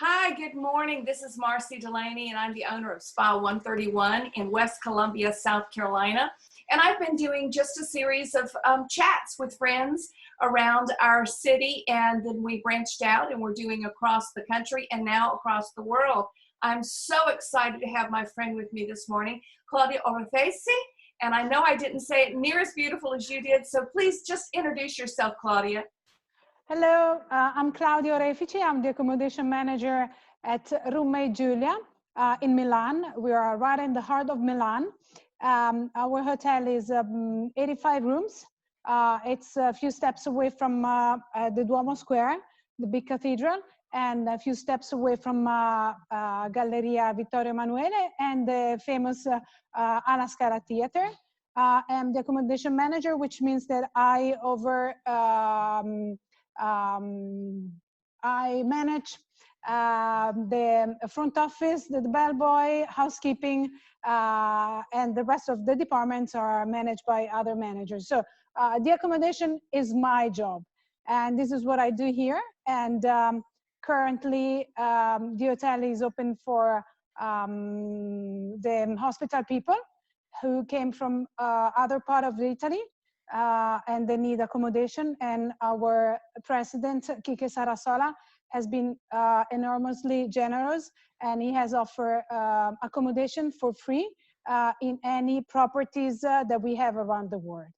Hi, good morning. This is Marcy Delaney, and I'm the owner of Spa 131 in West Columbia, South Carolina. And I've been doing just a series of chats with friends around our city, and then we branched out and we're doing across the country and now across the world. I'm so excited to have my friend with me this morning, Claudia Orefice. And I know I didn't say it near as beautiful as you did, so please just introduce yourself, Claudia. Hello, I'm Claudia Orefice. I'm the accommodation manager at Roommate GIULIA in Milan. We are right in the heart of Milan. Our hotel is 85 rooms. It's a few steps away from the Duomo Square, the big cathedral, and a few steps away from Galleria Vittorio Emanuele and the famous Alla Scala Theater. I'm the accommodation manager, which means that I manage the front office, the bellboy, housekeeping, and the rest of the departments are managed by other managers. So the accommodation is my job, and this is what I do here. And currently, the hotel is open for the hospital people who came from other part of Italy. And they need accommodation, and our president, Kike Sarasola, has been enormously generous, and he has offered accommodation for free in any properties that we have around the world.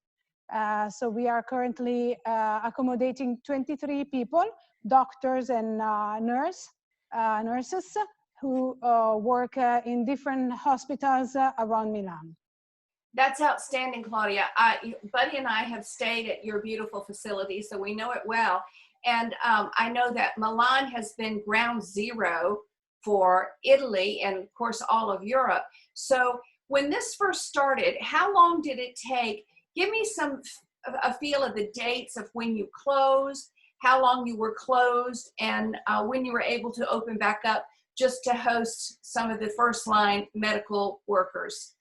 So we are currently accommodating 23 people, doctors and nurses who work in different hospitals around Milan. That's outstanding, Claudia. Buddy and I have stayed at your beautiful facility, so we know it well. And I know that Milan has been ground zero for Italy and, of course, all of Europe. So when this first started, how long did it take? Give me a feel of the dates of when you closed, how long you were closed, and when you were able to open back up just to host some of the first-line medical workers.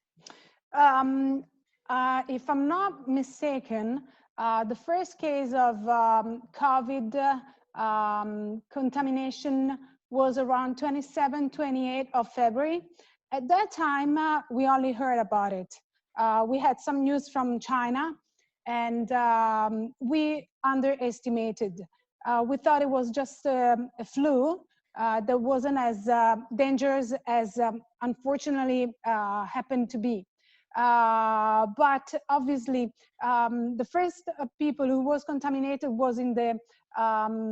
If I'm not mistaken, the first case of COVID contamination was around 27, 28 of February. At that time, we only heard about it. We had some news from China, and we underestimated. We thought it was just a flu that wasn't as dangerous as unfortunately happened to be. But obviously, the first people who was contaminated was in the, how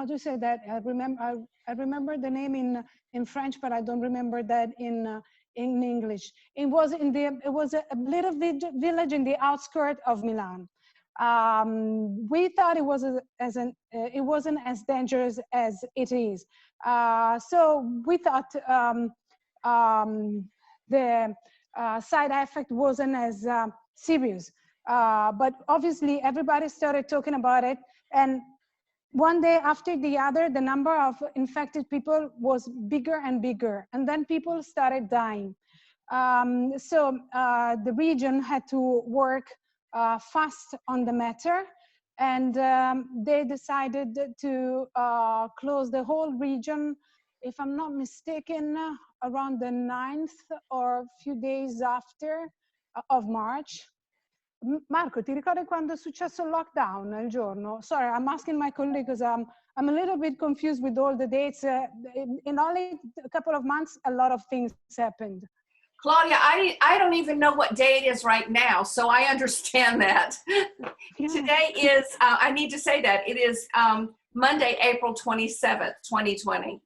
do you say that? I remember the name in French, but I don't remember that in English. It was a little village in the outskirts of Milan. We thought it was it wasn't as dangerous as it is. So we thought the side effect wasn't as serious. But obviously everybody started talking about it, and one day after the other, the number of infected people was bigger and bigger, and then people started dying. So the region had to work fast on the matter, and they decided to close the whole region, if I'm not mistaken, around the 9th or a few days after of March. Marco, ti ricordi quando è successo il lockdown il giorno? Sorry, I'm asking my colleague because I'm a little bit confused with all the dates. In only a couple of months, a lot of things happened. Claudia, I don't even know what day it is right now, so I understand that. Yeah. Today is, I need to say that, it is Monday, April 27th, 2020.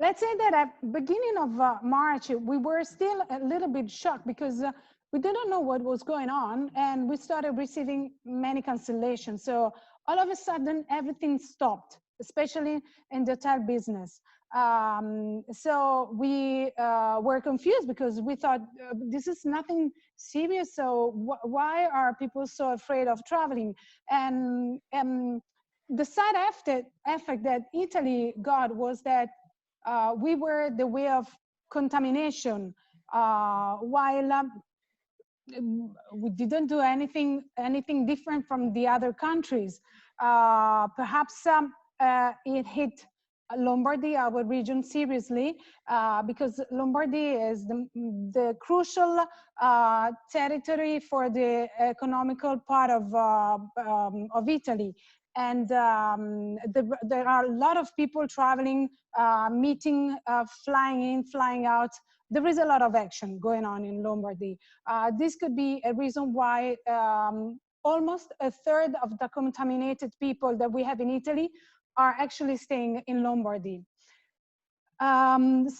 Let's say that at the beginning of March, we were still a little bit shocked because we didn't know what was going on, and we started receiving many cancellations. So all of a sudden, everything stopped, especially in the hotel business. So we were confused because we thought this is nothing serious. So why are people so afraid of traveling? And the side effect that Italy got was that we were the way of contamination, while we didn't do anything different from the other countries. Perhaps it hit Lombardy, our region, seriously, because Lombardy is the crucial territory for the economical part of Italy. And there are a lot of people traveling, meeting, flying in, flying out. There is a lot of action going on in Lombardy. This could be a reason why almost a third of the contaminated people that we have in Italy are actually staying in Lombardy. The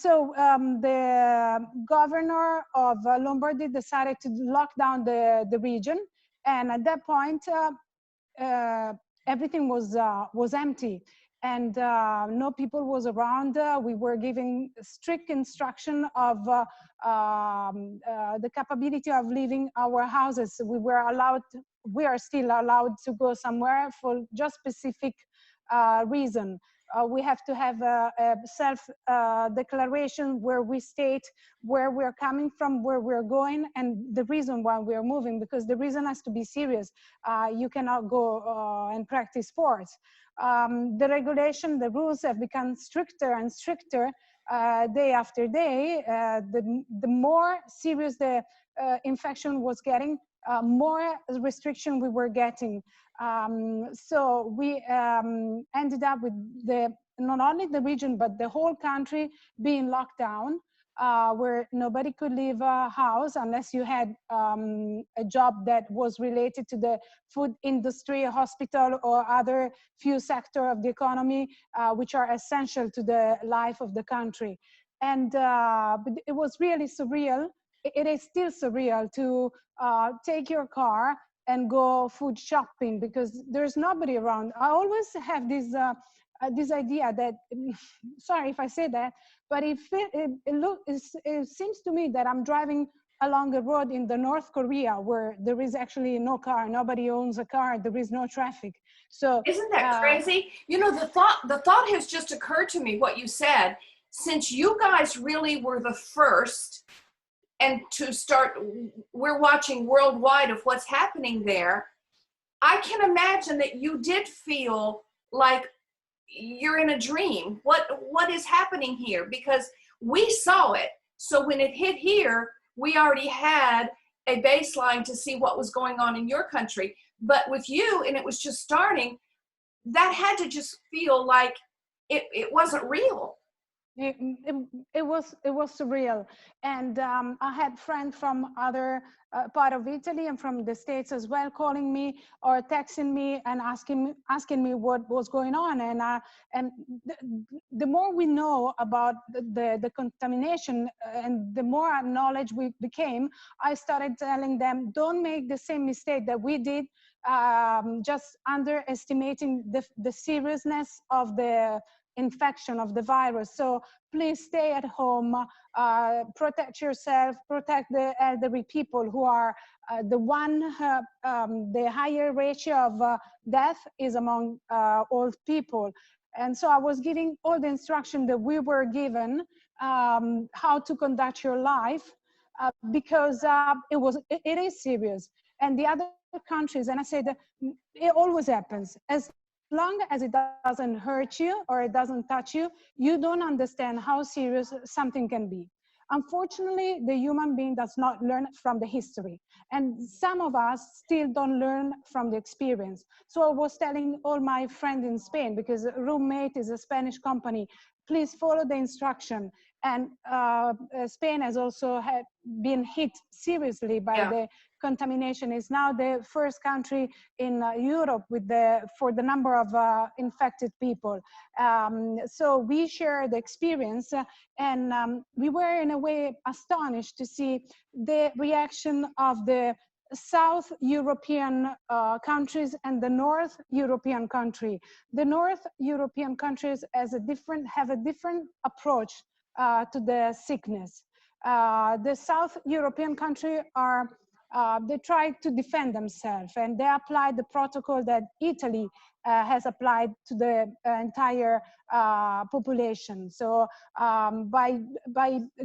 governor of Lombardy decided to lock down the region, and at that point, everything was empty, and no people was around. We were giving strict instruction of the capability of leaving our houses. We are still allowed to go somewhere for just specific reason. We have to have a self-declaration where we state where we're coming from, where we're going, and the reason why we're moving, because the reason has to be serious. You cannot go and practice sports. The regulation, the rules have become stricter and stricter day after day. The more serious the infection was getting, more restriction we were getting. So we ended up with not only the region, but the whole country being locked down, where nobody could leave a house unless you had a job that was related to the food industry, a hospital, or other few sectors of the economy, which are essential to the life of the country. And but it was really surreal. It is still surreal to take your car and go food shopping because there's nobody around. I always have this idea that, sorry if I say that, but it seems to me that I'm driving along a road in the North Korea where there is actually no car, nobody owns a car, there is no traffic. So isn't that crazy? You know, the thought has just occurred to me, what you said, since you guys really were the first, and to start, we're watching worldwide of what's happening there. I can imagine that you did feel like you're in a dream. What is happening here? Because we saw it. So when it hit here, we already had a baseline to see what was going on in your country. But with you, and it was just starting, that had to just feel like it wasn't real. It was surreal, and I had friends from other part of Italy and from the States as well calling me or texting me and asking me what was going on. And the more we know about the contamination and the more knowledge we became, I started telling them, don't make the same mistake that we did, just underestimating the seriousness of the infection of the virus. So please stay at home, protect yourself, protect the elderly people who are the higher ratio of death is among old people. And so I was giving all the instruction that we were given, how to conduct your life, because it is serious. And the other countries, and I said, it always happens. As long as it doesn't hurt you or it doesn't touch you, you don't understand how serious something can be. Unfortunately, the human being does not learn from the history. And some of us still don't learn from the experience. So I was telling all my friends in Spain, because Roommate is a Spanish company, please follow the instruction. And Spain has also been hit seriously by the contamination. Is now the first country in Europe for the number of infected people. So we share the experience, and we were in a way astonished to see the reaction of the South European countries and the North European country. The North European countries have a different approach to the sickness. The South European countries they try to defend themselves, and they apply the protocol that Italy has applied to the entire population. So by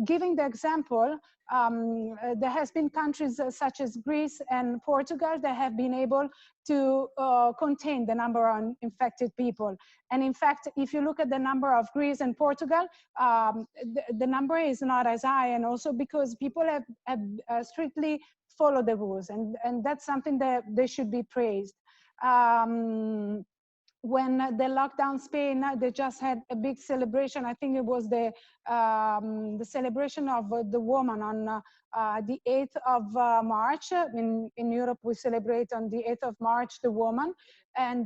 giving the example, there has been countries such as Greece and Portugal that have been able to contain the number of infected people. And in fact, if you look at the number of Greece and Portugal, the number is not as high, and also because people have strictly followed the rules, and that's something that they should be praised. When they locked down Spain, they just had a big celebration. I think it was the celebration of the woman on the 8th of March. In Europe, we celebrate on the 8th of March the woman. And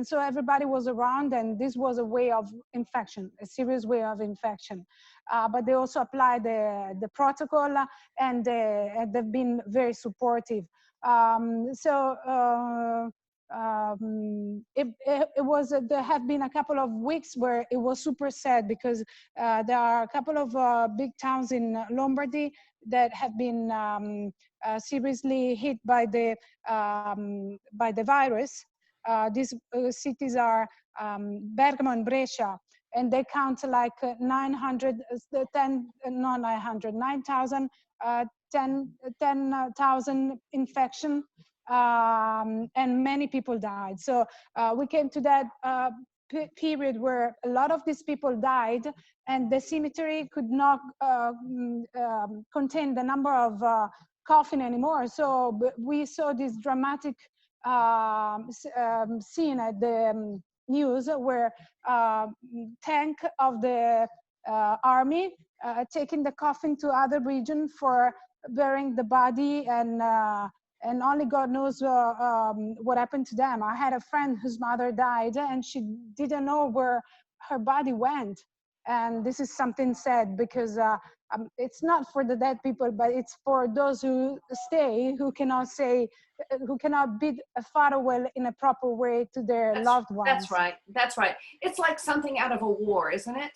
so everybody was around, and this was a way of infection, a serious way of infection. But they also applied the protocol, and they've been very supportive. There have been a couple of weeks where it was super sad, because there are a couple of big towns in Lombardy that have been seriously hit by the virus. These cities are Bergamo and Brescia, and they count like 10,000 infection. And many people died. So we came to that period where a lot of these people died, and the cemetery could not contain the number of coffin anymore. So we saw this dramatic scene at the news where tank of the army taking the coffin to other region for burying the body, and only God knows what happened to them. I had a friend whose mother died, and she didn't know where her body went. And this is something sad, because it's not for the dead people, but it's for those who stay, who cannot bid a farewell in a proper way to their loved ones. That's right. That's right. It's like something out of a war, isn't it?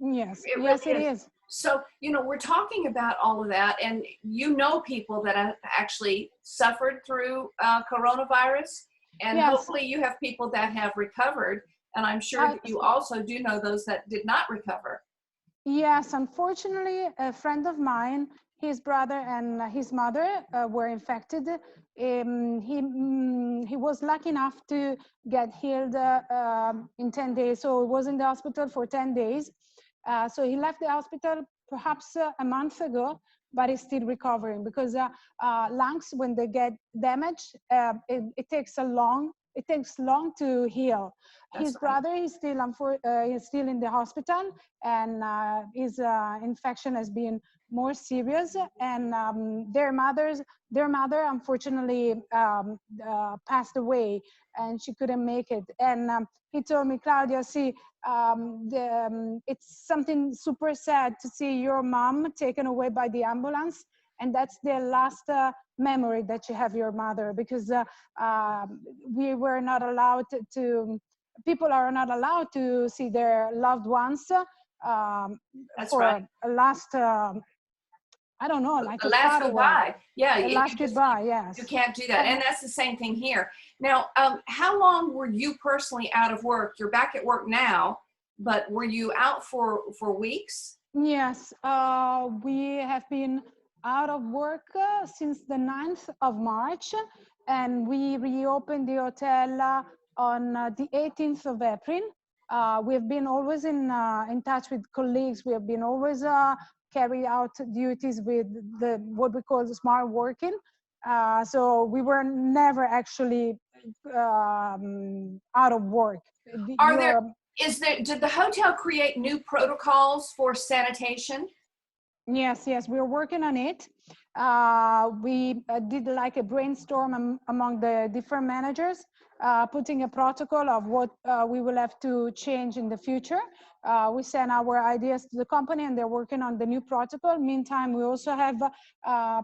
Yes, Yes, it is. So, we're talking about all of that, and people that have actually suffered through coronavirus, and yes. Hopefully you have people that have recovered, and I'm sure that you also do know those that did not recover. Yes, unfortunately, a friend of mine, his brother and his mother were infected. He was lucky enough to get healed in 10 days, so he was in the hospital for 10 days. So he left the hospital perhaps a month ago, but he's still recovering, because lungs, when they get damaged, it takes long to heal. His brother is still in the hospital, and his infection has been more serious, and their mother unfortunately passed away, and she couldn't make it. And he told me, Claudia, see, it's something super sad to see your mom taken away by the ambulance, and that's the last memory that you have your mother, because we were not allowed people are not allowed to see their loved ones for a last I don't know, like a last goodbye. Yeah, a last goodbye. Yes, you can't do that, and that's the same thing here. Now, how long were you personally out of work? You're back at work now, but were you out for weeks? Yes, we have been out of work since the 9th of March, and we reopened the hotel on the 18th of April. We have been always in touch with colleagues. We have been always carry out duties with what we call smart working. So we were never actually out of work. Did the hotel create new protocols for sanitation? Yes, we're working on it. We did like a brainstorm among the different managers, putting a protocol of what we will have to change in the future. We sent our ideas to the company, and they're working on the new protocol. Meantime, we also have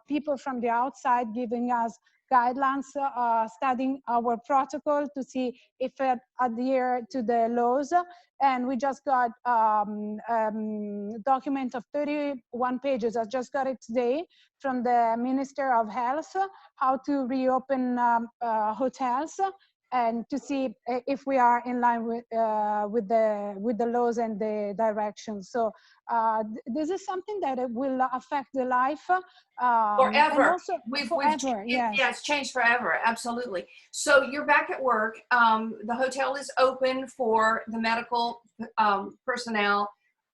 people from the outside giving us guidelines, studying our protocol to see if it adhere to the laws. And we just got document of 31 pages. I just got it today from the Minister of Health, how to reopen hotels. and to see if we are in line with the laws and the directions. So this is something that it will affect the life Forever. and also Forever. Yes. Yeah, it's changed forever. Absolutely. So you're back at work. The hotel is open for the medical personnel.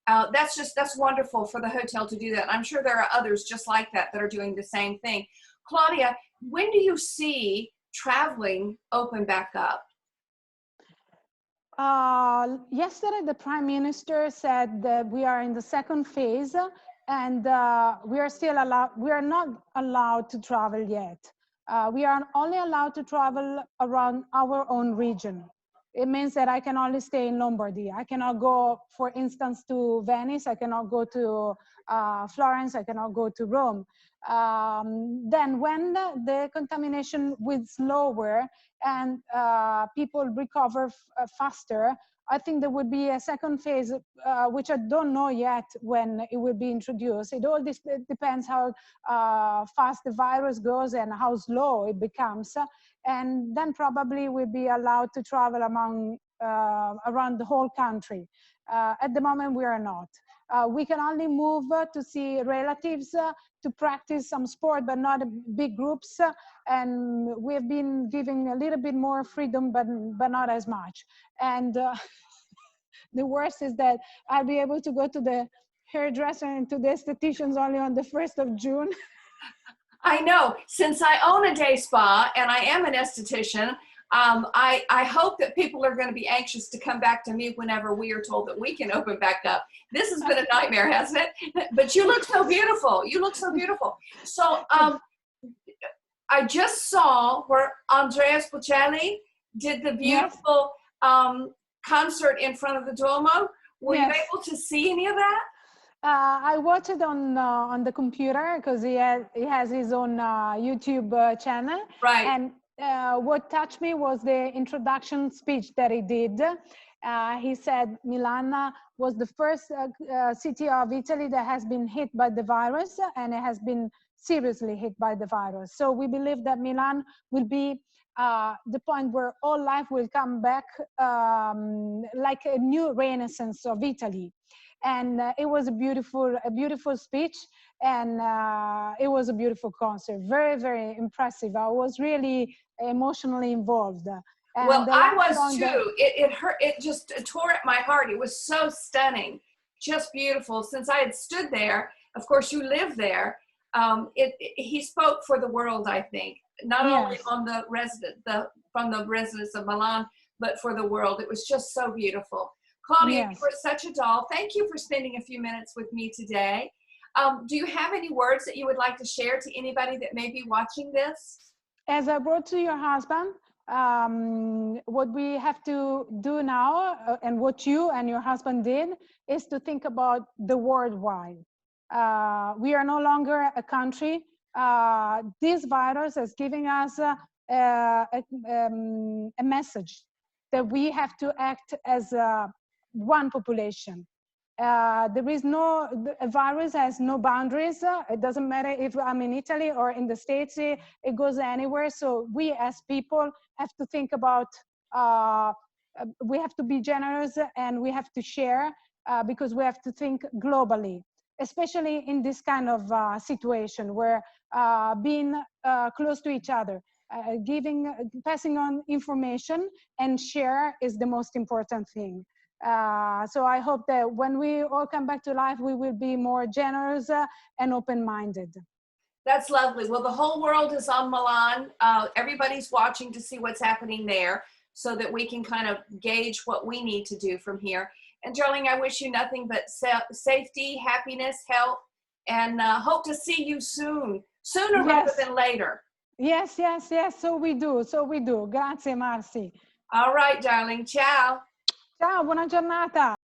That's wonderful for the hotel to do that. I'm sure there are others just like that that are doing the same thing. Claudia, when do you see traveling open back up? Yesterday, the Prime Minister said that we are in the second phase, and we are still allowed. We are not allowed to travel yet. We are only allowed to travel around our own region. It means that I can only stay in Lombardy. I cannot go, for instance, to Venice. I cannot go to Florence. I cannot go to Rome. Then when the contamination will lower and people recover faster, I think there would be a second phase, which I don't know yet when it will be introduced. It all depends how fast the virus goes and how slow it becomes. And then probably we'll be allowed to travel around the whole country. At the moment, we are not. We can only move to see relatives, to practice some sport, but not big groups. And we've been giving a little bit more freedom, but not as much. And the worst is that I'll be able to go to the hairdresser and to the estheticians only on the 1st of June. I know, since I own a day spa and I am an esthetician, I hope that people are going to be anxious to come back to me whenever we are told that we can open back up. This has been a nightmare, hasn't it? But you look so beautiful. You look so beautiful. So I just saw where Andrea Bocelli did the beautiful concert in front of the Duomo. Were you able to see any of that? I watched it on the computer because he has his own YouTube channel. Right. And what touched me was the introduction speech that he did. He said Milan was the first city of Italy that has been hit by the virus, and it has been seriously hit by the virus. So we believe that Milan will be the point where all life will come back like a new renaissance of Italy. And it was a beautiful speech, and it was a beautiful concert. Very, very impressive. I was really emotionally involved. And well, I was too. It hurt. It just tore at my heart. It was so stunning, just beautiful. Since I had stood there, of course, you live there. He spoke for the world, I think, not only on from the residents of Milan, but for the world. It was just so beautiful. Claudia, you were such a doll. Thank you for spending a few minutes with me today. Do you have any words that you would like to share to anybody that may be watching this? As I wrote to your husband, what we have to do now, and what you and your husband did, is to think about the worldwide. We are no longer a country. This virus is giving us a message that we have to act as one population. There is a virus has no boundaries. It doesn't matter if I'm in Italy or in the States, it goes anywhere. So we as people have to think about, we have to be generous, and we have to share because we have to think globally, especially in this kind of situation where being close to each other, passing on information and share is the most important thing. So I hope that when we all come back to life, we will be more generous and open-minded. That's lovely. Well, the whole world is on Milan. Everybody's watching to see what's happening there so that we can kind of gauge what we need to do from here. And darling, I wish you nothing but safety, happiness, health, and hope to see you sooner rather than later. Yes. So we do. Grazie, Marcy. All right, darling. Ciao. Ciao, buona giornata.